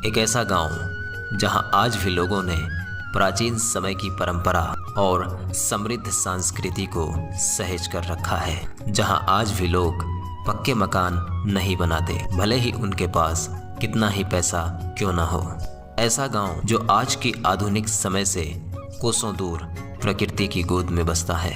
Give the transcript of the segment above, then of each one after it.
एक ऐसा गांव जहां आज भी लोगों ने प्राचीन समय की परंपरा और समृद्ध संस्कृति को सहेज कर रखा है, जहां आज भी लोग पक्के मकान नहीं बनाते, भले ही उनके पास कितना ही पैसा क्यों ना हो। ऐसा गांव जो आज की आधुनिक समय से कोसों दूर प्रकृति की गोद में बसता है,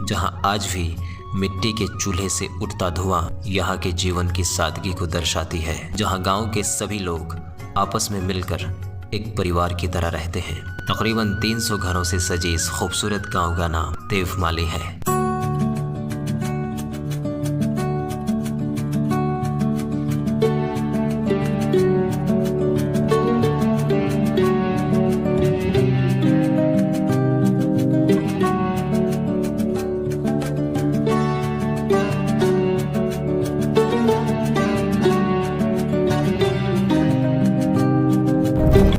जहां आज भी मिट्टी के चूल्हे से उठता धुआं यहाँ के जीवन की सादगी को दर्शाती है, जहां गांव के सभी लोग आपस में मिलकर एक परिवार की तरह रहते हैं। तकरीबन 300 घरों से सजे इस खूबसूरत गांव का नाम देवमाली है।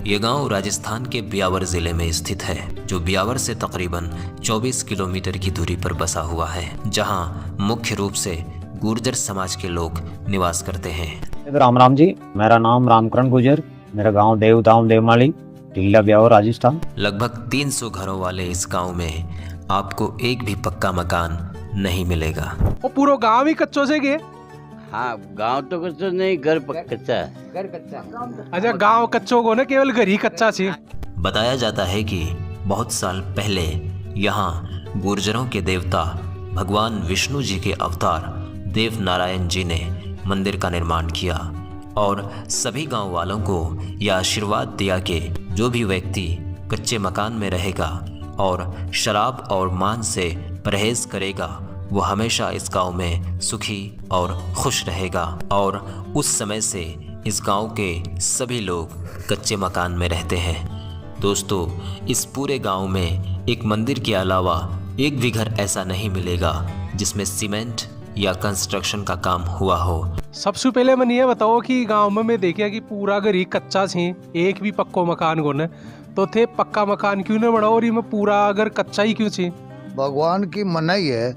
ये गांव राजस्थान के ब्यावर जिले में स्थित है, जो ब्यावर से तकरीबन 24 किलोमीटर की दूरी पर बसा हुआ है, जहां मुख्य रूप से गुर्जर समाज के लोग निवास करते हैं। राम राम जी, मेरा नाम रामकरण गुर्जर, मेरा गांव देवमाली, टीला ब्यावर, राजस्थान। लगभग 300 घरों वाले इस गांव में आपको एक भी पक्का मकान नहीं मिलेगा। वो पूरा गांव ही कच्चों से गए। हाँ, गांव तो कच्चा नहीं, घर कच्चा है। घर कच्चा। अच्छा, गांव कच्चों को ना केवल घर ही कच्चा सी। बताया जाता है कि बहुत साल पहले यहाँ गुर्जरों के देवता भगवान विष्णु जी के अवतार देव नारायण जी ने मंदिर का निर्माण किया और सभी गांव वालों को यह आशीर्वाद दिया कि जो भी व्यक्ति कच्चे मकान में रहेगा और शराब और मांस से परहेज करेगा, वो हमेशा इस गांव में सुखी और खुश रहेगा। और उस समय से इस गांव के सभी लोग कच्चे मकान में रहते हैं। दोस्तों, इस पूरे गांव में एक मंदिर के अलावा एक भी घर ऐसा नहीं मिलेगा जिसमें सीमेंट या कंस्ट्रक्शन का काम हुआ हो। सबसे पहले मैंने ये बताओ कि गांव में मैं देखा कि पूरा घर ही कच्चा सी, एक भी पक्को मकान को न तो थे पक्का मकान क्यों न बनाओ और ये में पूरा अगर कच्चा ही क्यों सी? भगवान की मनाही है,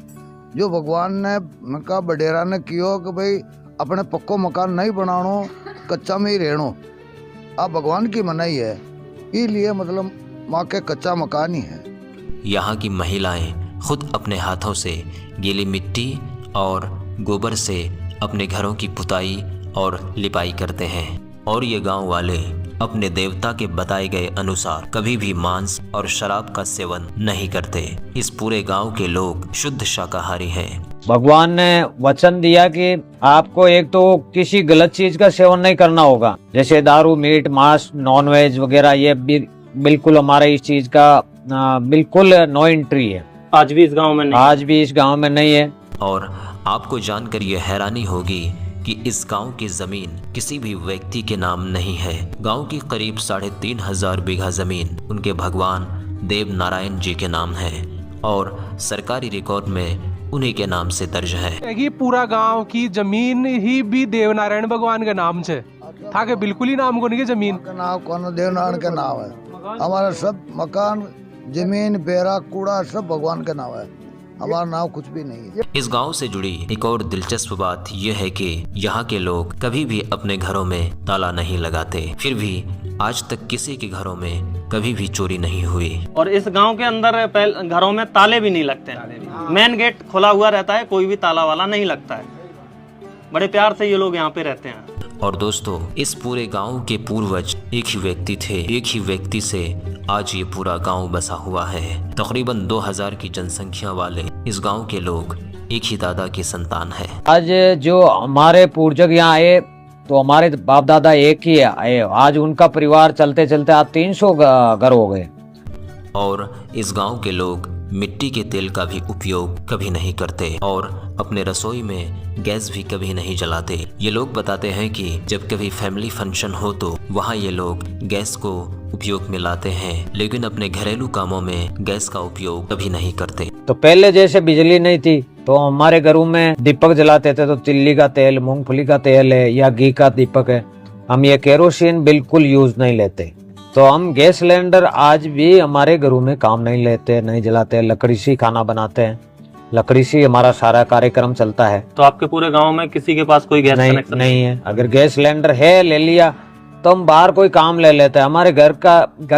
जो भगवान ने का बडेरा ने कियो कि भाई अपने पक्को मकान नहीं बनानो, कच्चा में ही रहनो। अब भगवान की मनाही है, इसलिए मतलब माँ के कच्चा मकान ही है। यहाँ की महिलाएं खुद अपने हाथों से गीली मिट्टी और गोबर से अपने घरों की पुताई और लिपाई करते हैं और ये गांव वाले अपने देवता के बताए गए अनुसार कभी भी मांस और शराब का सेवन नहीं करते। इस पूरे गांव के लोग शुद्ध शाकाहारी हैं। भगवान ने वचन दिया कि आपको एक तो किसी गलत चीज का सेवन नहीं करना होगा, जैसे दारू, मीट, मांस, नॉनवेज वगैरह, ये बिल्कुल हमारे इस चीज का बिल्कुल नो एंट्री है। आज भी इस गांव में नहीं है। और आपको जानकर ये हैरानी होगी कि इस गांव की जमीन किसी भी व्यक्ति के नाम नहीं है। गांव की करीब 3,500 बीघा जमीन उनके भगवान देव नारायण जी के नाम है और सरकारी रिकॉर्ड में उन्हीं के नाम से दर्ज है। कि पूरा गांव की जमीन ही भी देव नारायण भगवान के नाम से था कि बिल्कुल ही नाम को नहीं, जमीन का नाम कौन? देव नारायण का नाम है। हमारा सब मकान, जमीन, बेरा, कूड़ा सब भगवान का नाम है, हमारा नाम कुछ भी नहीं है। इस गांव से जुड़ी एक और दिलचस्प बात यह है कि यहाँ के लोग कभी भी अपने घरों में ताला नहीं लगाते, फिर भी आज तक किसी के घरों में कभी भी चोरी नहीं हुई। और इस गांव के अंदर घरों में ताले भी नहीं लगते, मेन गेट खुला हुआ रहता है, कोई भी ताला वाला नहीं लगता है। बड़े प्यार से ये लोग यहाँ पे रहते हैं। और दोस्तों, इस पूरे गांव के पूर्वज एक ही व्यक्ति थे, एक ही व्यक्ति से आज ये पूरा गांव बसा हुआ है। तकरीबन 2000 की जनसंख्या वाले इस गांव के लोग एक ही दादा की संतान है। आज जो हमारे पूर्वज यहाँ आए तो हमारे बाप दादा एक ही आए, आज उनका परिवार चलते चलते आज 300 घर हो गए। और इस गांव के लोग मिट्टी के तेल का भी उपयोग कभी नहीं करते और अपने रसोई में गैस भी कभी नहीं जलाते। ये लोग बताते हैं कि जब कभी फैमिली फंक्शन हो तो वहाँ ये लोग गैस को उपयोग में लाते हैं, लेकिन अपने घरेलू कामों में गैस का उपयोग कभी नहीं करते। तो पहले जैसे बिजली नहीं थी तो हमारे घरों में दीपक जलाते थे, तो तिल्ली का तेल, मूंगफली का तेल है या घी का दीपक है। हम ये केरोसिन बिल्कुल यूज नहीं लेते। तो हम गैस सिलेंडर आज भी हमारे घरों में काम नहीं लेते, नहीं जलाते, लकड़ी से खाना बनाते हैं, लकड़ी से हमारा सारा कार्यक्रम चलता है। तो आपके पूरे गांव में किसी के पास कोई गैस कनेक्शन नहीं है। अगर गैस सिलेंडर है ले लिया तो हम बाहर कोई काम ले लेते हैं। हमारे घर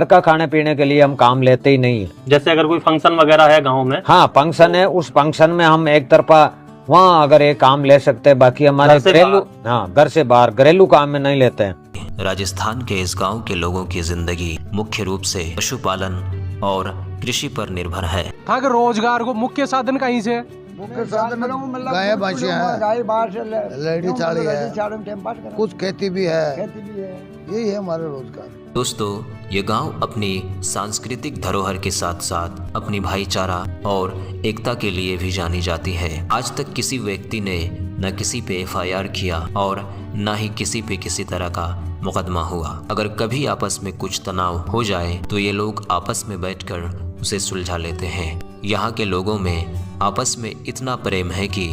का खाने पीने के लिए हम काम लेते ही नहीं है। जैसे अगर कोई फंक्शन वगैरह है गांव में, हाँ फंक्शन है, उस फंक्शन में हम एक तरफा वहाँ अगर ये काम ले सकते हैं, बाकी हमारे घर से घरेलू, हाँ घर से बाहर घरेलू काम में नहीं लेते हैं। राजस्थान के इस गांव के लोगों की जिंदगी मुख्य रूप से पशुपालन और कृषि पर निर्भर है। था कि रोजगार को मुख्य साधन कहीं से है? मुख्य साधन गाय भैंसियां हैं, लेडी चाड़ी है, कुछ खेती भी है, यही है हमारा रोजगार। दोस्तों, ये गांव अपनी सांस्कृतिक धरोहर के साथ साथ अपनी भाईचारा और एकता के लिए भी जानी जाती है। आज तक किसी व्यक्ति ने न किसी पे FIR किया और न ही किसी पे किसी तरह का मुकदमा हुआ। अगर कभी आपस में कुछ तनाव हो जाए तो ये लोग आपस में बैठकर उसे सुलझा लेते हैं। यहाँ के लोगों में आपस में इतना प्रेम है कि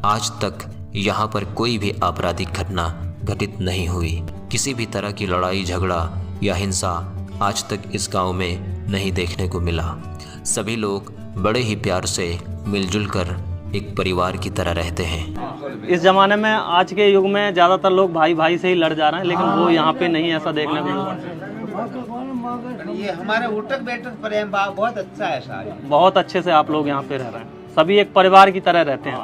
आज तक यहाँ पर कोई भी आपराधिक घटना घटित नहीं हुई। किसी भी तरह की लड़ाई झगड़ा या हिंसा आज तक इस गांव में नहीं देखने को मिला। सभी लोग बड़े ही प्यार से मिलजुल कर एक परिवार की तरह रहते हैं। इस जमाने में आज के युग में ज्यादातर लोग भाई भाई से ही लड़ जा रहे हैं, लेकिन वो यहाँ पे नहीं ऐसा देखने को मिलता। ये हमारे उठक बैठक प्रेम भाव बहुत अच्छा है सारे। बहुत अच्छे से आप लोग यहाँ पे रह रहे हैं, सभी एक परिवार की तरह रहते हैं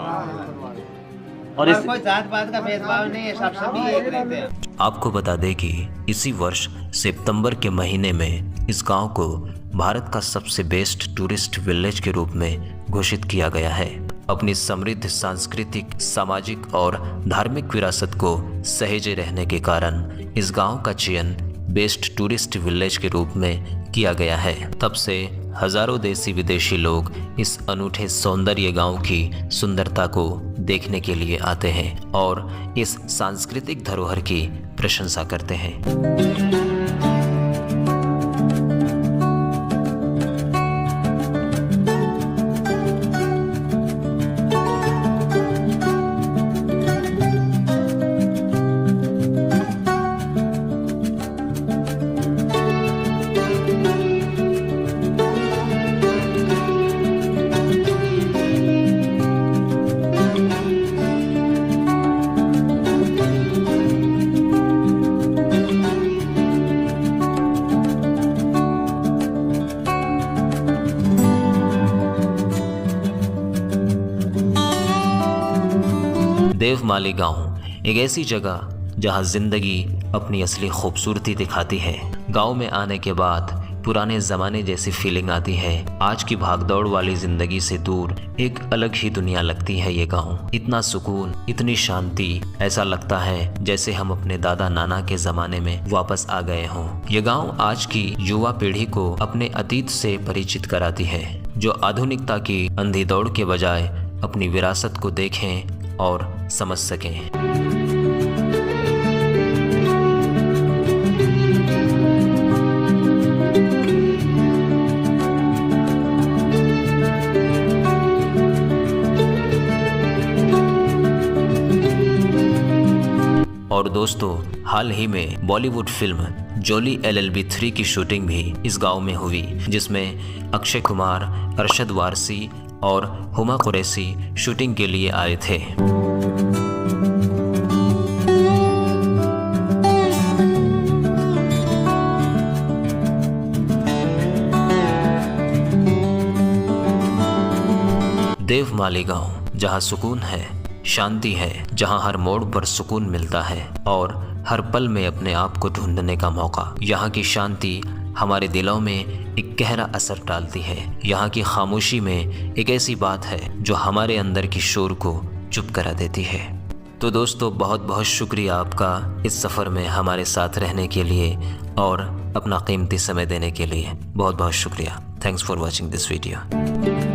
और इस कोई जात पात का भेदभाव नहीं है, सब सभी एक रहते हैं। आपको बता दें कि इसी वर्ष सितंबर के महीने में इस गांव को भारत का सबसे बेस्ट टूरिस्ट विलेज के रूप में घोषित किया गया है। अपनी समृद्ध सांस्कृतिक, सामाजिक और धार्मिक विरासत को सहेजे रहने के कारण इस गांव का चयन बेस्ट टूरिस्ट विलेज के रूप में किया गया है। तब से हजारों देशी विदेशी लोग इस अनूठे सौंदर्य गांव की सुंदरता को देखने के लिए आते हैं और इस सांस्कृतिक धरोहर की प्रशंसा करते हैं। देवमाली गांव एक ऐसी जगह जहां जिंदगी अपनी असली खूबसूरती दिखाती है। गांव में आने के बाद पुराने जमाने जैसी फीलिंग आती है। आज की भागदौड़ वाली जिंदगी से दूर एक अलग ही दुनिया लगती है ये गांव। इतना सुकून, इतनी शांति, ऐसा लगता है जैसे हम अपने दादा नाना के जमाने में वापस आ गए हों। ये गांव आज की युवा पीढ़ी को अपने अतीत से परिचित कराती है, जो आधुनिकता की अंधी दौड़ के बजाय अपनी विरासत को देखें और समझ सकें। और दोस्तों, हाल ही में बॉलीवुड फिल्म जोली LLB 3 की शूटिंग भी इस गांव में हुई, जिसमें अक्षय कुमार, अरशद वारसी और हुमा कुरैशी शूटिंग के लिए आए थे। देवमाली गांव जहां सुकून है, शांति है, जहां हर मोड़ पर सुकून मिलता है और हर पल में अपने आप को ढूंढने का मौका। यहाँ की शांति हमारे दिलों में एक गहरा असर डालती है। यहाँ की खामोशी में एक ऐसी बात है जो हमारे अंदर की शोर को चुप करा देती है। तो दोस्तों, बहुत बहुत शुक्रिया आपका इस सफ़र में हमारे साथ रहने के लिए और अपना कीमती समय देने के लिए। बहुत बहुत शुक्रिया। Thanks for watching this video.